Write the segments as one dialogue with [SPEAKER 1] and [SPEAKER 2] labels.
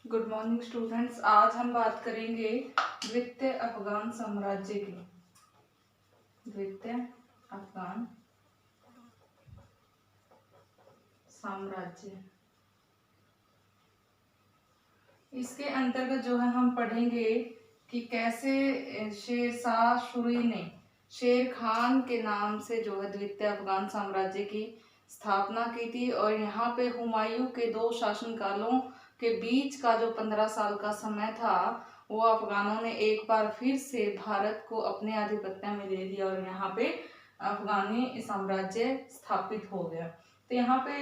[SPEAKER 1] Good morning students. आज हम बात करेंगे द्वितीय अफगान साम्राज्य की। द्वितीय अफगान साम्राज्य, इसके अंतर्गत जो है हम पढ़ेंगे कि कैसे शेरशाह सूरी ने शेर खान के नाम से जो है द्वितीय अफगान साम्राज्य की स्थापना की थी। और यहाँ पे हुमायूं के दो शासनकालों के बीच का जो 15 साल का समय था, वो अफगानों ने एक बार फिर से भारत को अपने आधिपत्य में दे दिया और यहाँ पे अफगानी साम्राज्य स्थापित हो गया। तो यहाँ पे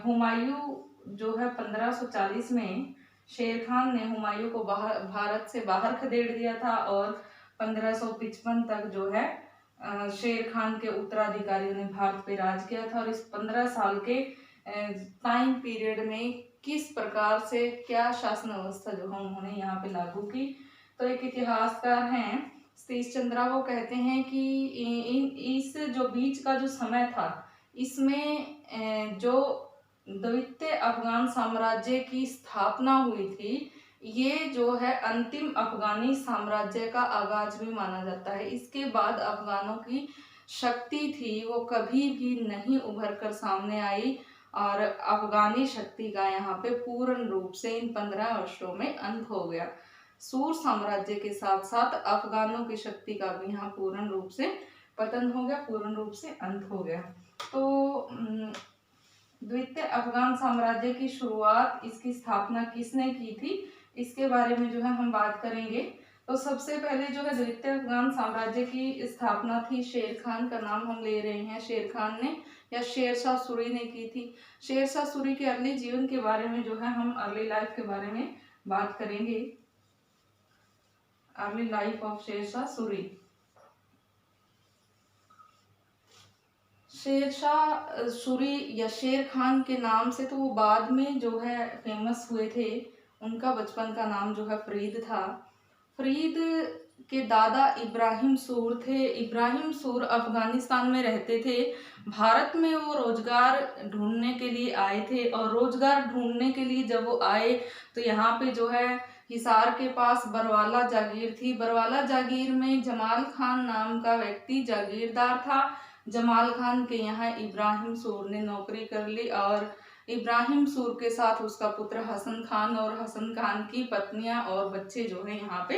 [SPEAKER 1] हुमायूं जो है 1540 में शेर खान ने हुमायूं को भारत से बाहर खदेड़ दिया था और 1555 तक जो है शेर खान के उत्तराधिकारियों ने भारत पे राज किया था। और इस 15 साल के टाइम पीरियड में किस प्रकार से क्या शासन व्यवस्था जो है उन्होंने यहाँ पे लागू की। तो एक इतिहासकार हैं सतीश चंद्रा, वो कहते हैं कि इस जो बीच का जो समय था, इसमें जो द्वितीय अफगान साम्राज्य की स्थापना हुई थी, ये जो है अंतिम अफगानी साम्राज्य का आगाज भी माना जाता है। इसके बाद अफगानों की शक्ति थी वो कभी भी नहीं उभर कर सामने आई और अफगानी शक्ति का यहाँ पे पूर्ण रूप से इन 15 वर्षों में अंत हो गया। सूर साम्राज्य के साथ साथ अफगानों की शक्ति का भी यहाँ पूर्ण रूप से पतन हो गया, पूर्ण रूप से अंत हो गया। तो द्वितीय अफगान साम्राज्य की शुरुआत, इसकी स्थापना किसने की थी, इसके बारे में जो है हम बात करेंगे। तो सबसे पहले जो है द्वितीय अफगान साम्राज्य की स्थापना थी, शेर खान का नाम हम ले रहे हैं, शेर खान ने या शेरशाह सूरी ने की थी। शेरशाह सूरी के अर्ली जीवन के बारे में जो है हम अर्ली लाइफ के बारे में बात करेंगे। Early life of Shershah Suri. Shershah Suri या शेर खान के नाम से तो वो बाद में जो है फेमस हुए थे। उनका बचपन का नाम जो है फरीद था। फरीद के दादा इब्राहिम सूर थे। इब्राहिम सूर अफगानिस्तान में रहते थे। भारत में वो रोजगार ढूंढने के लिए आए थे और रोजगार ढूंढने के लिए जब वो आए तो यहाँ पे जो है हिसार के पास बरवाला जागीर थी। बरवाला जागीर में जमाल खान नाम का व्यक्ति जागीरदार था। जमाल खान के यहाँ इब्राहिम सूर ने नौकरी कर ली और इब्राहिम सूर के साथ उसका पुत्र हसन खान और हसन खान की पत्नियां और बच्चे जो है यहाँ पे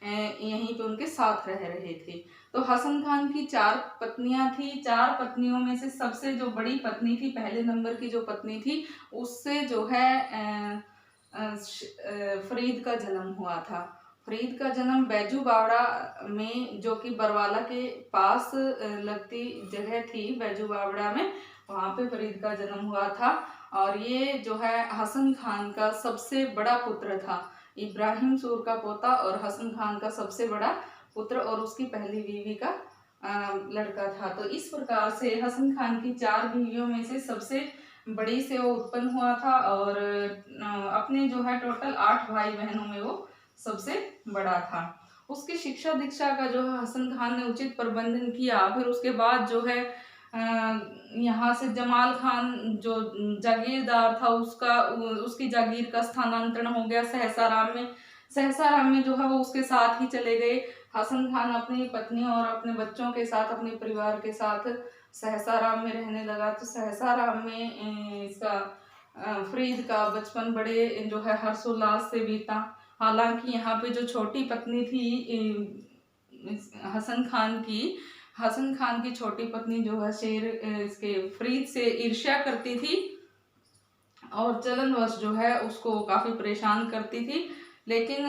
[SPEAKER 1] यहीं पे उनके साथ रह रहे थे। तो हसन खान की 4 पत्नियां थी। 4 पत्नियों में से सबसे जो बड़ी पत्नी थी, पहले नंबर की जो पत्नी थी, उससे जो है फरीद का जन्म हुआ था। फरीद का जन्म बैजू बावड़ा में, जो कि बरवाला के पास लगती जगह थी, बैजू बावड़ा में, वहाँ पे फरीद का जन्म हुआ था। और ये जो है हसन खान का सबसे बड़ा पुत्र था। इब्राहिम सूर का पोता और हसन खान का सबसे बड़ा पुत्र और उसकी पहली बीवी का लड़का था। तो इस प्रकार से हसन खान की 4 बीवियों में से सबसे बड़ी से वो उत्पन्न हुआ था और अपने जो है टोटल 8 भाई बहनों में वो सबसे बड़ा था। उसकी शिक्षा दीक्षा का जो है हसन खान ने उचित प्रबंधन किया। फिर उसके बाद जो है यहाँ से जमाल खान जो जागीरदार था, उसकी जागीर का स्थानांतरण हो गया सहसाराम में। सहसाराम में जो है वो उसके साथ ही चले गए। हसन खान अपनी पत्नी और अपने बच्चों के साथ, अपने परिवार के साथ सहसाराम में रहने लगा। तो सहसाराम में इसका फरीद का बचपन बड़े जो है हर्षोल्लास से बीता। हालांकि यहाँ पे जो छोटी पत्नी थी हसन खान की छोटी पत्नी जो है इसके फरीद से ईर्ष्या करती थी और चलनवश जो है उसको काफी परेशान करती थी। लेकिन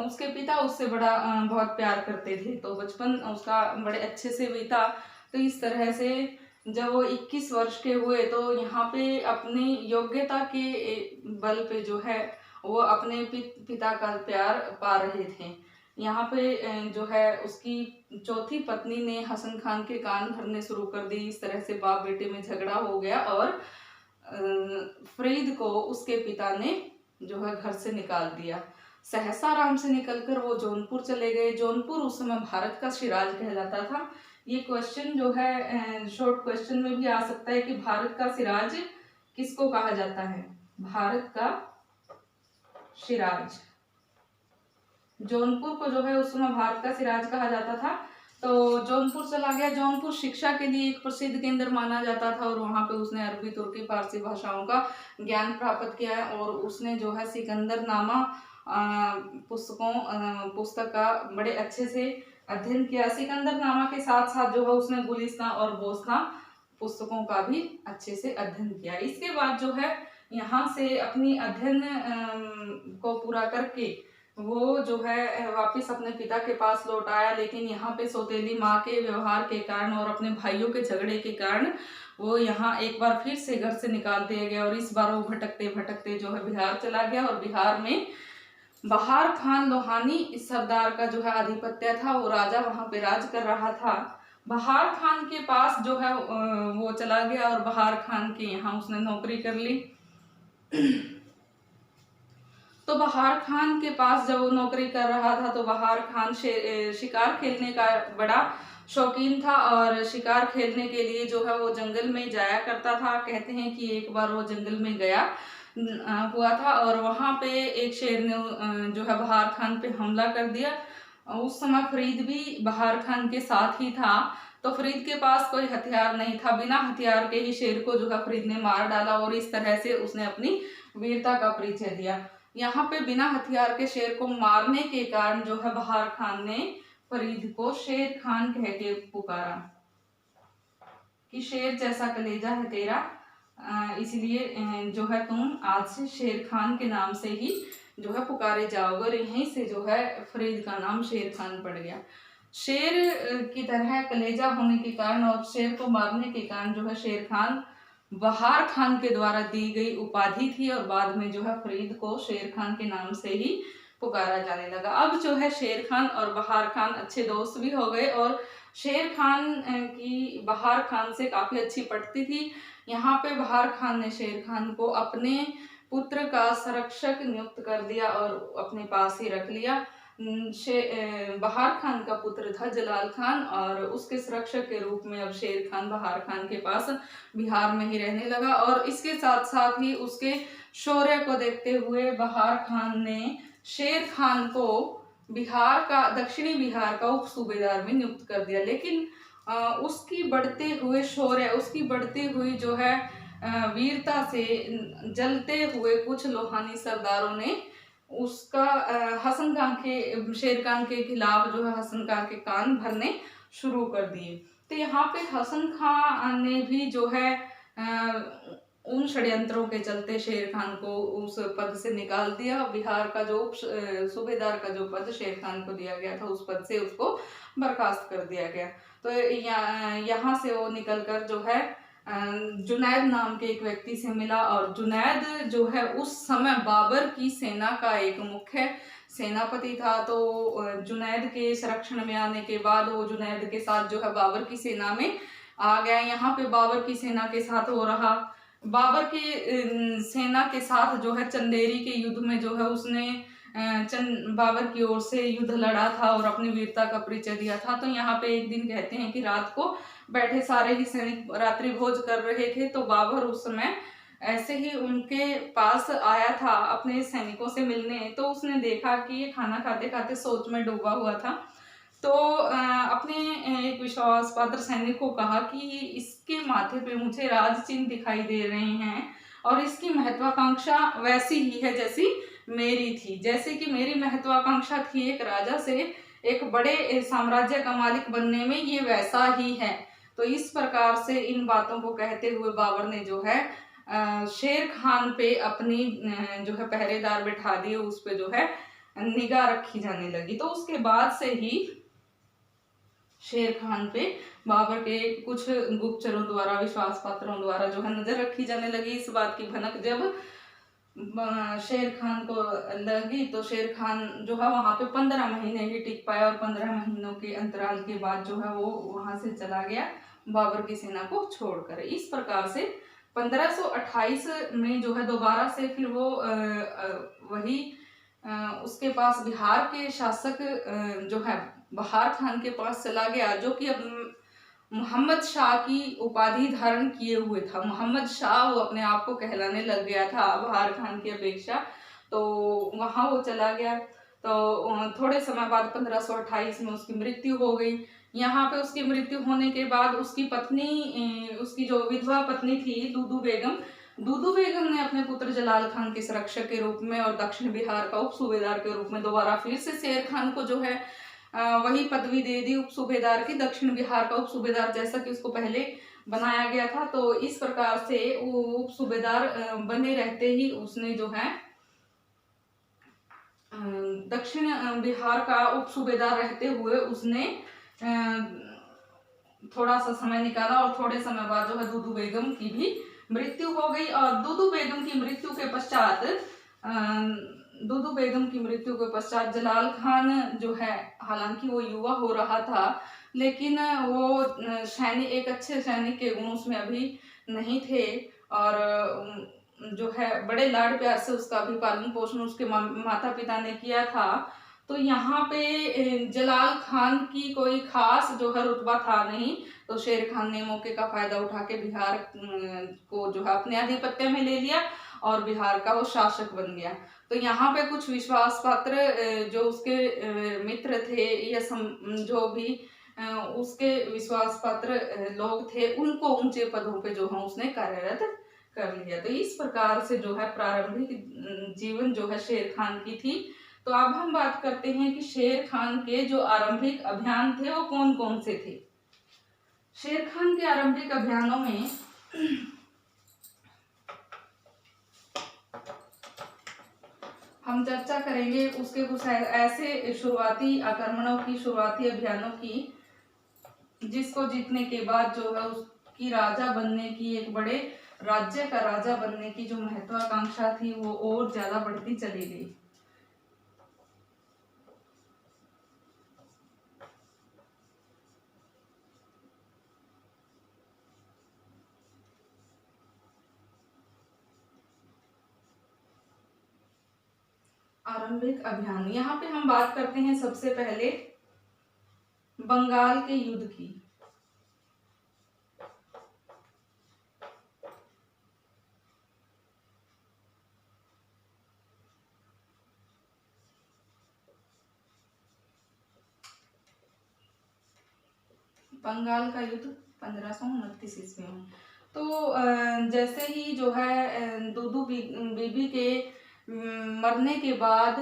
[SPEAKER 1] उसके पिता उससे बहुत प्यार करते थे, तो बचपन उसका बड़े अच्छे से बीता। तो इस तरह से जब वो 21 वर्ष के हुए तो यहाँ पे अपनी योग्यता के बल पे जो है वो अपने पिता का प्यार पा रहे थे। यहाँ पे जो है उसकी चौथी पत्नी ने हसन खान के कान भरने शुरू कर दी। इस तरह से बाप बेटे में झगड़ा हो गया और फरीद को उसके पिता ने जो है घर से निकाल दिया। सहसाराम से निकलकर वो जौनपुर चले गए। जौनपुर उस समय भारत का सिराज कहलाता था। ये क्वेश्चन जो है शॉर्ट क्वेश्चन में भी आ सकता है कि भारत का सिराज किसको कहा जाता है। भारत का सिराज। जौनपुर को जो है उस समय भारत का सिराज कहा जाता था। तो जौनपुर चला गया। जौनपुर शिक्षा के लिए एक प्रसिद्ध केंद्र माना जाता था और वहाँ पे उसने अरबी, तुर्की, फारसी भाषाओं का ज्ञान प्राप्त किया है। और उसने जो है सिकंदरनामा पुस्तक का बड़े अच्छे से अध्ययन किया। सिकंदरनामा के साथ साथ जो है उसने गुलिस्तान और बोस्तान पुस्तकों का भी अच्छे से अध्ययन किया। इसके बाद जो है यहाँ से अपनी अध्ययन को पूरा करके वो जो है वापस अपने पिता के पास लौट आया। लेकिन यहाँ पे सौतेली माँ के व्यवहार के कारण और अपने भाइयों के झगड़े के कारण वो यहाँ एक बार फिर से घर से निकाल दिया गया और इस बार वो भटकते भटकते जो है बिहार चला गया। और बिहार में बहार खान लोहानी इस सरदार का जो है आधिपत्य था। वो राजा वहाँ पे राज कर रहा था। बहार खान के पास जो है वो चला गया और बहार खान के यहाँ उसने नौकरी कर ली। तो बहार खान के पास जब वो नौकरी कर रहा था तो बहार खान शिकार खेलने का बड़ा शौकीन था और शिकार खेलने के लिए जो है वो जंगल में जाया करता था। कहते हैं कि एक बार वो जंगल में गया हुआ था और वहाँ पे एक शेर ने जो है बहार खान पे हमला कर दिया। उस समय फरीद भी बहार खान के साथ ही था। तो फरीद के पास कोई हथियार नहीं था। बिना हथियार के ही शेर को जो है फरीद ने मार डाला और इस तरह से उसने अपनी वीरता का परिचय दिया। यहाँ पे बिना हथियार के शेर को मारने के कारण जो है बहार खान ने फरीद को शेर खान कह के पुकारा कि शेर जैसा कलेजा है तेरा, इसलिए जो है तुम आज से शेर खान के नाम से ही जो है पुकारे जाओगे। और यहीं से जो है फरीद का नाम शेर खान पड़ गया। शेर की तरह कलेजा होने के कारण और शेर को मारने के कारण जो है शेर खान बहार खान के द्वारा दी गई उपाधि थी और बाद में जो है फरीद को शेर खान के नाम से ही पुकारा जाने लगा। अब जो है शेर खान और बहार खान अच्छे दोस्त भी हो गए और शेर खान की बहार खान से काफी अच्छी पटती थी। यहाँ पे बहार खान ने शेर खान को अपने पुत्र का संरक्षक नियुक्त कर दिया और अपने पास ही रख लिया। बहार खान का पुत्र था जलाल खान और उसके संरक्षक के रूप में अब शेर खान बहार खान के पास बिहार में ही रहने लगा। और इसके साथ साथ ही उसके शौर्य को देखते हुए बहार खान ने शेर खान को बिहार का, दक्षिणी बिहार का उप सूबेदार भी नियुक्त कर दिया। लेकिन उसकी बढ़ते हुए शौर्य, उसकी बढ़ती हुई जो है वीरता से जलते हुए कुछ लोहानी सरदारों ने उसका हसन खान के, शेर खान के खिलाफ जो है हसन खान के कान भरने शुरू कर दिए। तो यहाँ पे हसन खान ने भी जो है उन षड्यंत्रों के चलते शेर खान को उस पद से निकाल दिया। बिहार का जो सूबेदार का जो पद शेर खान को दिया गया था उस पद से उसको बर्खास्त कर दिया गया। तो यहाँ से वो निकलकर जो है जुनैद नाम के एक व्यक्ति से मिला और जुनैद जो है उस समय बाबर की सेना का एक मुख्य सेनापति था। तो जुनैद के संरक्षण में आने के बाद वो जुनैद के साथ जो है बाबर की सेना में आ गया। यहाँ पे बाबर की सेना के साथ हो रहा, बाबर की सेना के साथ जो है चंदेरी के युद्ध में जो है उसने बाबर की ओर से युद्ध लड़ा था और अपनी वीरता का परिचय दिया था। तो यहाँ पे एक दिन कहते हैं कि रात को बैठे सारे ही सैनिक रात्रि भोज कर रहे थे। तो बाबर उस समय ऐसे ही उनके पास आया था अपने सैनिकों से मिलने। तो उसने देखा कि ये खाना खाते खाते सोच में डूबा हुआ था। तो अपने एक विश्वास पात्र सैनिक को कहा कि इसके माथे पे मुझे राज चिन्ह दिखाई दे रहे हैं और इसकी महत्वाकांक्षा वैसी ही है जैसी मेरी थी। जैसे कि मेरी महत्वाकांक्षा थी एक राजा से एक बड़े साम्राज्य का मालिक बनने में, ये वैसा ही है। तो इस प्रकार से इन बातों को कहते हुए बाबर ने जो है शेर खान पे अपनी जो है पहरेदार बिठा दिए, उस पे जो है निगाह रखी जाने लगी। तो उसके बाद से ही शेर खान पे बाबर के कुछ गुप्तचरों द्वारा, विश्वास पात्रों द्वारा जो है नजर रखी जाने लगी। इस बात की भनक जब शेर खान को लगी तो शेर खान जो है वहां पे 15 महीने ही टिक पाया और 15 महीनों के अंतराल के बाद जो है वो वहां से चला गया बाबर की सेना को छोड़कर। इस प्रकार से 1528 में जो है दोबारा से फिर वो वही उसके पास बिहार के शासक जो है बहार खान के पास चला गया, जो कि अब मोहम्मद शाह की उपाधि धारण किए हुए था। मोहम्मद शाह वो अपने आप को कहलाने लग गया था बहार खान की अपेक्षा। तो वहाँ वो चला गया। तो थोड़े समय बाद 1528 में उसकी मृत्यु हो गई। यहाँ पे उसकी मृत्यु होने के बाद उसकी पत्नी, उसकी जो विधवा पत्नी थी दूदू बेगम ने अपने पुत्र जलाल खान के संरक्षक के रूप में और दक्षिण बिहार का उप सूबेदार के रूप में दोबारा फिर से शेर खान को जो है वही पदवी दे दी, उप सूबेदार की, दक्षिण बिहार का उप सूबेदार, जैसा कि उसको पहले बनाया गया था। तो इस प्रकार से वो उप सूबेदार बने रहते ही उसने जो है दक्षिण बिहार का उप सूबेदार रहते हुए उसने थोड़ा सा समय निकाला और थोड़े समय बाद जो है दूदू बेगम की भी मृत्यु हो गई। और दूदू बेगम की मृत्यु के पश्चात जलाल खान जो है, हालांकि वो युवा हो रहा था, लेकिन वो एक अच्छे सैनिक के गुण उसमें अभी नहीं थे और जो है बड़े लाड प्यार से उसका भी पालन पोषण उसके माता पिता ने किया था। तो यहाँ पे जलाल खान की कोई खास जो है रुतबा था नहीं। तो शेर खान ने मौके का फायदा उठा के बिहार को जो है अपने आधिपत्य में ले लिया और बिहार का वो शासक बन गया। तो यहाँ पे कुछ विश्वास पात्र जो उसके मित्र थे या जो भी उसके विश्वास पात्र लोग थे, उनको ऊंचे पदों पे जो है उसने कार्यरत कर लिया। तो इस प्रकार से जो है प्रारंभिक जीवन जो है शेर खान की थी। तो अब हम बात करते हैं कि शेर खान के जो आरंभिक अभियान थे वो कौन कौन से थे। शेर खान के आरंभिक अभियानों में हम चर्चा करेंगे उसके कुछ ऐसे शुरुआती आक्रमणों की, शुरुआती अभियानों की, जिसको जीतने के बाद जो है उसकी राजा बनने की, एक बड़े राज्य का राजा बनने की जो महत्वाकांक्षा थी वो और ज्यादा बढ़ती चली गई। आरंभिक अभियान, यहाँ पे हम बात करते हैं सबसे पहले बंगाल के युद्ध की। बंगाल का युद्ध 1529 ईस्वी में। तो जैसे ही जो है दूदू बीबी के मरने के बाद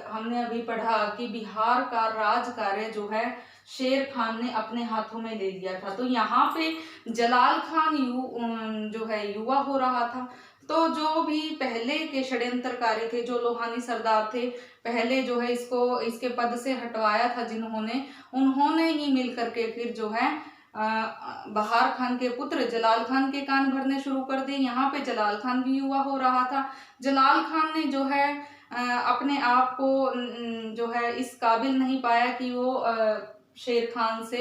[SPEAKER 1] हमने अभी पढ़ा कि बिहार का राज कार्य जो है शेर खान ने अपने हाथों में ले लिया था। तो यहाँ पे जलाल खान जो है युवा हो रहा था। तो जो भी पहले के षड्यंत्रकारी थे, जो लोहानी सरदार थे, पहले जो है इसके पद से हटवाया था जिन्होंने, उन्होंने ही मिल करके फिर जो है बहार खान के पुत्र जलाल खान के कान भरने शुरू कर दिए। यहाँ पे जलाल खान भी युवा हो रहा था। जलाल खान ने जो है अपने आप को जो है इस काबिल नहीं पाया कि वो शेर खान से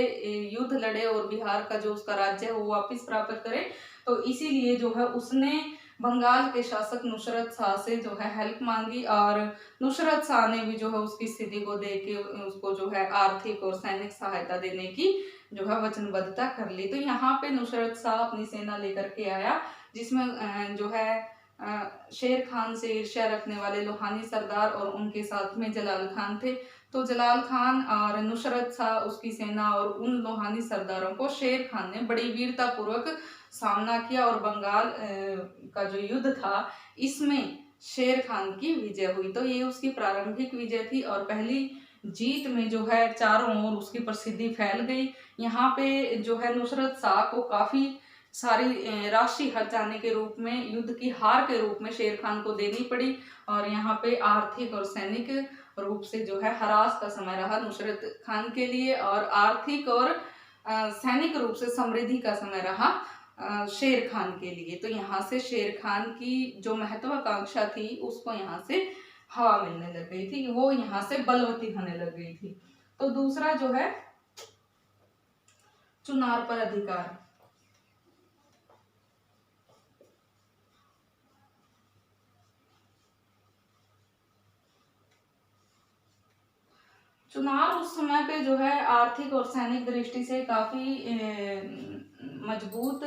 [SPEAKER 1] युद्ध लड़े और बिहार का जो उसका राज्य है वो वापस प्राप्त करे। तो इसीलिए जो है उसने बंगाल के शासक नुसरत शाह से जो है हेल्प मांगी और नुसरत शाह ने भी जो है उसकी स्थिति को देख के उसको जो है आर्थिक और सैनिक सहायता देने की जो है वचनबद्धता कर ली। तो यहाँ पे नुसरत शाह अपनी सेना लेकर के आया, जिसमें जो है शेर खान से ईर्ष्या रखने वाले लोहानी सरदार और उनके साथ में जलाल खान थे। तो जलाल खान और नुसरत शाह, उसकी सेना और उन लोहानी सरदारों को शेर खान ने बड़ी वीरता पूर्वक सामना किया और बंगाल का जो युद्ध था इसमें शेर खान की विजय हुई। तो ये उसकी प्रारंभिक विजय थी और पहली जीत में जो है चारों ओर उसकी प्रसिद्धि फैल गई। यहाँ पे जो है नुसरत शाह को काफी सारी राशि खर्चाने के रूप में, युद्ध की हार के रूप में शेर खान को देनी पड़ी और यहाँ पे आर्थिक और सैनिक रूप से जो है हरास का समय रहा नुसरत खान के लिए और आर्थिक और सैनिक रूप से समृद्धि का समय रहा शेर खान के लिए। तो यहाँ से शेर खान की जो महत्वाकांक्षा थी उसको यहाँ से हवा मिलने लग गई थी, वो यहाँ से बलवती होने लग गई थी। तो दूसरा जो है चुनार पर अधिकार। चुनार उस समय पे जो है आर्थिक और सैनिक दृष्टि से काफी मजबूत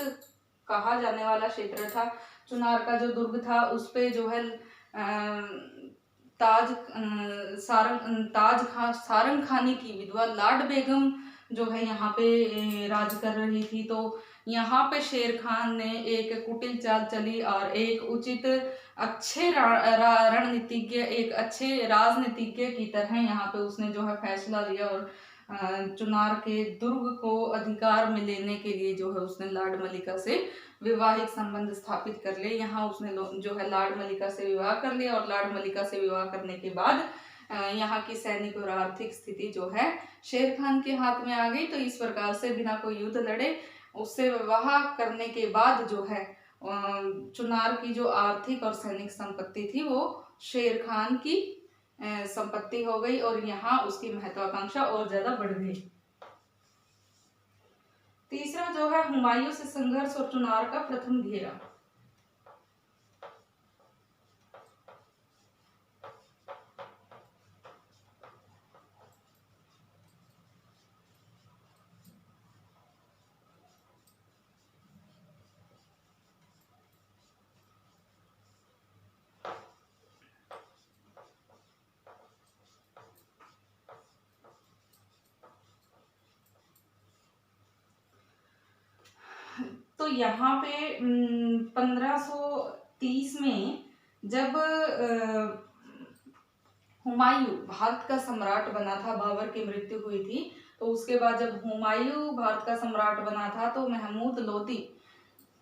[SPEAKER 1] कहा जाने वाला क्षेत्र था। चुनार का जो दुर्ग था उस पे जो है सारंग खानी की विधवा लाड बेगम जो है यहाँ पे राज कर रही थी। तो यहाँ पे शेर खान ने एक कुटिल चाल चली और एक उचित अच्छे रणनीतिज्ञ, एक अच्छे राजनीतिज्ञ की तरह यहाँ पे उसने जो है फैसला लिया और चुनार के दुर्ग को अधिकार में लेने के लिए जो है उसने लाड मलिका से वैवाहिक संबंध स्थापित कर लिए। यहाँ उसने जो है लाड मलिका से विवाह कर लिया और लाड मलिका से विवाह करने के बाद यहाँ की सैनिक और आर्थिक स्थिति जो है शेर खान के हाथ में आ गई। तो इस प्रकार से बिना कोई युद्ध लड़े उससे विवाह करने के बाद जो है चुनार की जो आर्थिक और सैनिक संपत्ति थी वो शेर खान की संपत्ति हो गई और यहाँ उसकी महत्वाकांक्षा और ज्यादा बढ़ गई। तीसरा जो है हुमायूं से संघर्ष और चुनार का प्रथम घेरा। तो यहाँ पे 1530 में जब हुमायूं भारत का सम्राट बना था, बाबर की मृत्यु हुई थी, तो उसके बाद जब हुमायूं भारत का सम्राट बना था तो महमूद लोदी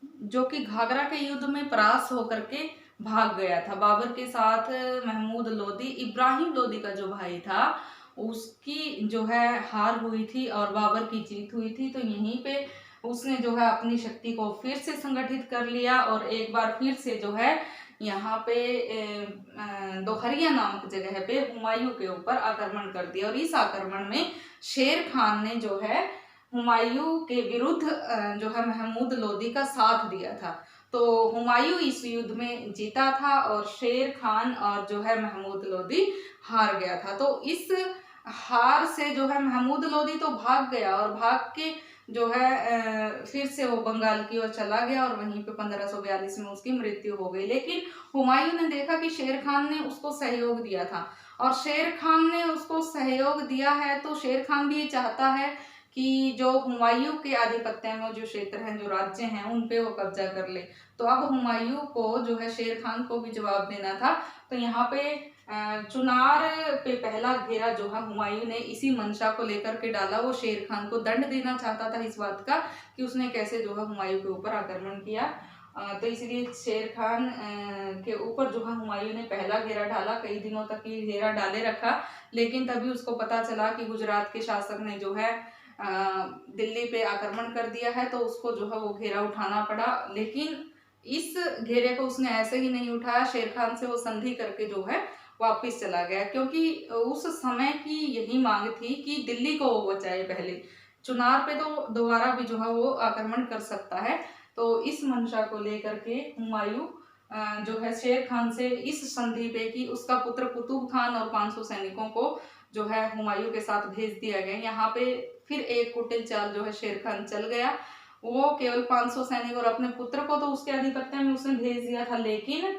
[SPEAKER 1] जो कि घाघरा के युद्ध में परास्त होकर के भाग गया था। बाबर के साथ महमूद लोदी, इब्राहिम लोदी का जो भाई था, उसकी जो है हार हुई थी और बाबर की जीत हुई थी। तो यहीं पे उसने जो है अपनी शक्ति को फिर से संगठित कर लिया और एक बार फिर से जो है यहाँ पे दोहरिया नामक जगह पे हुमायूं के ऊपर आक्रमण कर दिया और इस आक्रमण में शेर खान ने जो है हुमायूं के विरुद्ध जो है महमूद लोदी का साथ दिया था। तो हुमायूं इस युद्ध में जीता था और शेर खान और जो है महमूद लोदी हार गया था। तो इस हार से जो है महमूद लोदी तो भाग गया और भाग के जो है फिर से वो बंगाल की ओर चला गया और वहीं पे 1542 में उसकी मृत्यु हो गई। लेकिन हुमायूं ने देखा कि शेर खान ने उसको सहयोग दिया था और शेर खान ने उसको सहयोग दिया है तो शेर खान भी ये चाहता है कि जो हुमायूं के आधिपत्य में जो क्षेत्र हैं, जो राज्य हैं, उन पे वो कब्जा कर ले। तो अब हुमायूं को जो है शेर खान को भी जवाब देना था। तो यहाँ पे चुनार पे पहला घेरा जो है हुमायूं ने इसी मंशा को लेकर के डाला। वो शेर खान को दंड देना चाहता था इस बात का कि उसने कैसे जो है हुमायूं के ऊपर आक्रमण किया। तो इसलिए शेर खान के ऊपर जो है हुमायूं ने पहला घेरा डाला। कई दिनों तक ये घेरा डाले रखा, लेकिन तभी उसको पता चला कि गुजरात के शासक ने जो है दिल्ली पे आक्रमण कर दिया है, तो उसको जो है वो घेरा उठाना पड़ा। लेकिन इस घेरे को उसने ऐसे ही नहीं उठाया, शेर खान से वो संधि करके जो है वापिस चला गया, क्योंकि उस समय की यही मांग थी कि दिल्ली को वो बचाए। पहले चुनार पे तो दोबारा भी जो है वो आक्रमण कर सकता है। तो इस मंशा को लेकर के हुमायूं जो है शेर खान से इस संधि पे कि उसका पुत्र कुतुब खान और 500 सैनिकों को जो है हुमायूं के साथ भेज दिया गया। यहाँ पे फिर एक कुटिल चाल जो है शेर खान चल गया। वो केवल 500 सैनिक और अपने पुत्र को तो उसके आधिपत्य में उसने भेज दिया था, लेकिन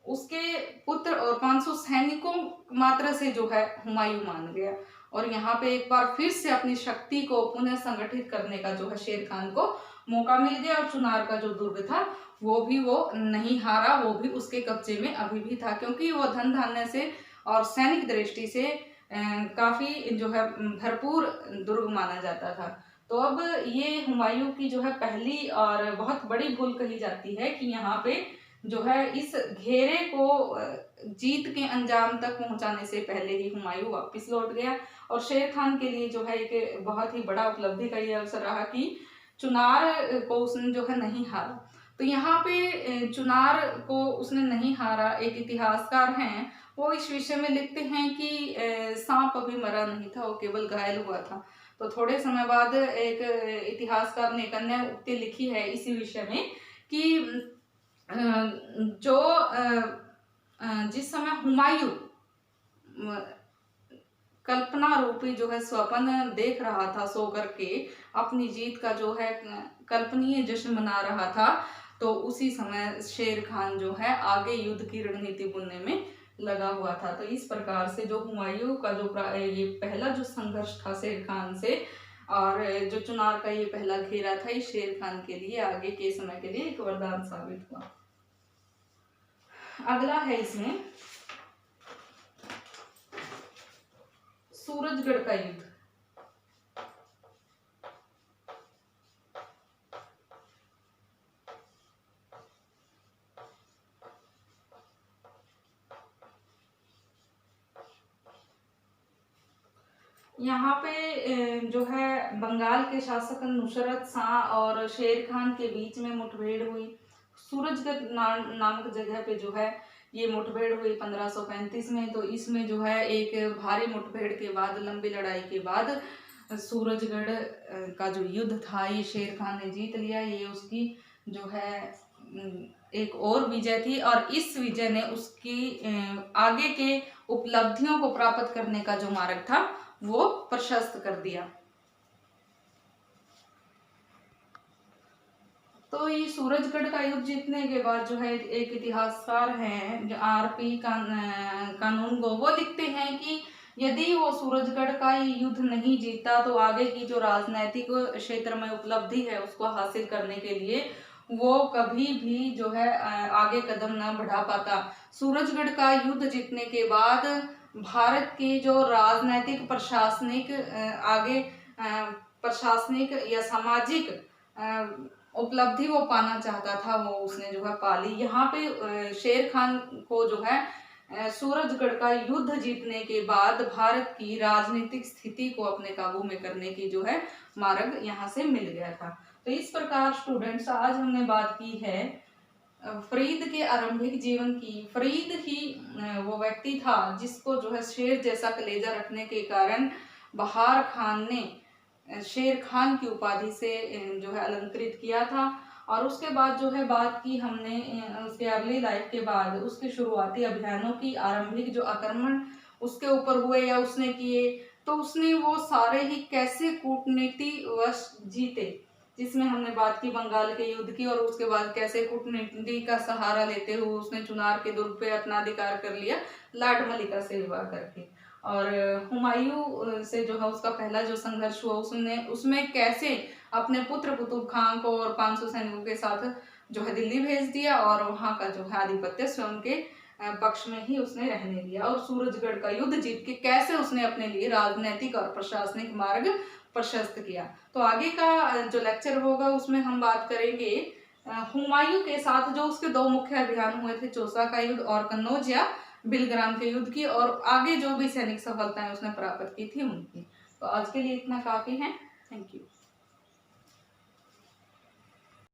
[SPEAKER 1] उसके पुत्र और 500 सैनिकों मात्र से जो है हुमायूं मान गया और यहाँ पे एक बार फिर से अपनी शक्ति को पुनः संगठित करने का जो है शेर खान को मौका मिल गया और चुनार का जो दुर्ग था वो नहीं हारा, वो भी उसके कब्जे में अभी भी था, क्योंकि वो धन धान्य से और सैनिक दृष्टि से काफी जो है भरपूर दुर्ग माना जाता था। तो अब ये हुमायूं की जो है पहली और बहुत बड़ी भूल कही जाती है कि यहाँ पे जो है इस घेरे को जीत के अंजाम तक पहुंचाने से पहले ही हुमायूं वापस लौट गया। और शेर खान के लिए जो है एक बहुत ही बड़ा उपलब्धि का ये अवसर रहा कि चुनार को उसने जो है नहीं हारा। तो यहाँ पे चुनार को उसने नहीं हारा, एक इतिहासकार हैं वो इस विषय में लिखते हैं कि सांप अभी मरा नहीं था, वो केवल घायल हुआ था। तो थोड़े समय बाद एक इतिहासकार ने एक अन्य उक्ति लिखी है इसी विषय में कि जो जिस समय हुमायूं कल्पना रूपी जो है स्वप्न देख रहा था, सो करके अपनी जीत का जो है कल्पनीय जश्न मना रहा था, तो उसी समय शेर खान जो है आगे युद्ध की रणनीति बुनने में लगा हुआ था। तो इस प्रकार से जो हुमायूं का जो ये पहला जो संघर्ष था शेर खान से, और जो चुनार का ये पहला घेरा था, ये शेर खान के लिए आगे के समय के लिए एक वरदान साबित हुआ। अगला है इसमें सूरजगढ़ का युद्ध। यहाँ पे जो है बंगाल के शासक नुसरत शाह और शेर खान के बीच में मुठभेड़ हुई। सूरजगढ़ नामक जगह पे जो है ये मुठभेड़ हुई 1535 में। तो इसमें जो है एक भारी मुठभेड़ के बाद, लंबी लड़ाई के बाद सूरजगढ़ का जो युद्ध था ये शेर खान ने जीत लिया। ये उसकी जो है एक और विजय थी, और इस विजय ने उसकी आगे के उपलब्धियों को प्राप्त करने का जो मार्ग था वो प्रशस्त कर दिया। तो ये सूरजगढ़ का युद्ध जीतने के बाद जो है एक इतिहासकार हैं जो आरपी कानूनगो, वो लिखते हैं कि यदि वो सूरजगढ़ का ये युद्ध नहीं जीता तो आगे की जो राजनैतिक क्षेत्र में उपलब्धि है उसको हासिल करने के लिए वो कभी भी जो है आगे कदम न बढ़ा पाता। सूरजगढ़ का युद्ध जीतने के बाद भारत की जो राजनैतिक प्रशासनिक आगे प्रशासनिक या सामाजिक उपलब्धि वो पाना चाहता था, वो उसने जो है पाली। यहाँ पे शेर खान को जो है सूरजगढ़ का युद्ध जीतने के बाद भारत की राजनीतिक स्थिति को अपने काबू में करने की जो है मार्ग यहाँ से मिल गया था। तो इस प्रकार स्टूडेंट्स आज हमने बात की है फरीद के आरंभिक जीवन की। फरीद ही वो व्यक्ति था जिसको जो है शेर जैसा कलेजा रखने के कारण बहार खान ने शेर खान की उपाधि से जो है अलंकृत किया था। और उसके बाद जो है बात की हमने उसके अर्ली लाइफ के बाद उसके शुरुआती अभियानों की, आरंभिक जो आक्रमण उसके ऊपर हुए या उसने किए, तो उसने वो सारे ही कैसे कूटनीति वश जीते, जिसमें हमने बात की बंगाल के युद्ध की, और उसके बाद कैसे कूटनीति का सहारा लेते हुए उसने चुनार के दुर्ग पे अपना अधिकार कर लिया लाड मलिका से विवाह करके। और हुमायूं से जो है उसका पहला जो संघर्ष हुआ उसमें कैसे अपने पुत्र कुतुब खान को और 500 सैनिकों के साथ जो है दिल्ली भेज दिया, और वहां का जो है आधिपत्य स्वयं के पक्ष में ही उसने रहने दिया, और सूरजगढ़ का युद्ध जीत के कैसे उसने अपने लिए राजनीतिक और प्रशासनिक मार्ग प्रशस्त किया। तो आगे का जो लेक्चर होगा उसमें हम बात करेंगे हुमायूं के साथ जो उसके दो मुख्य अभियान हुए थे, चौसा का युद्ध और कन्नौज या बिलग्राम के युद्ध की, और आगे जो भी सैनिक सफलताएं उसने प्राप्त की थी उनकी। तो आज के लिए इतना काफी है। Thank you.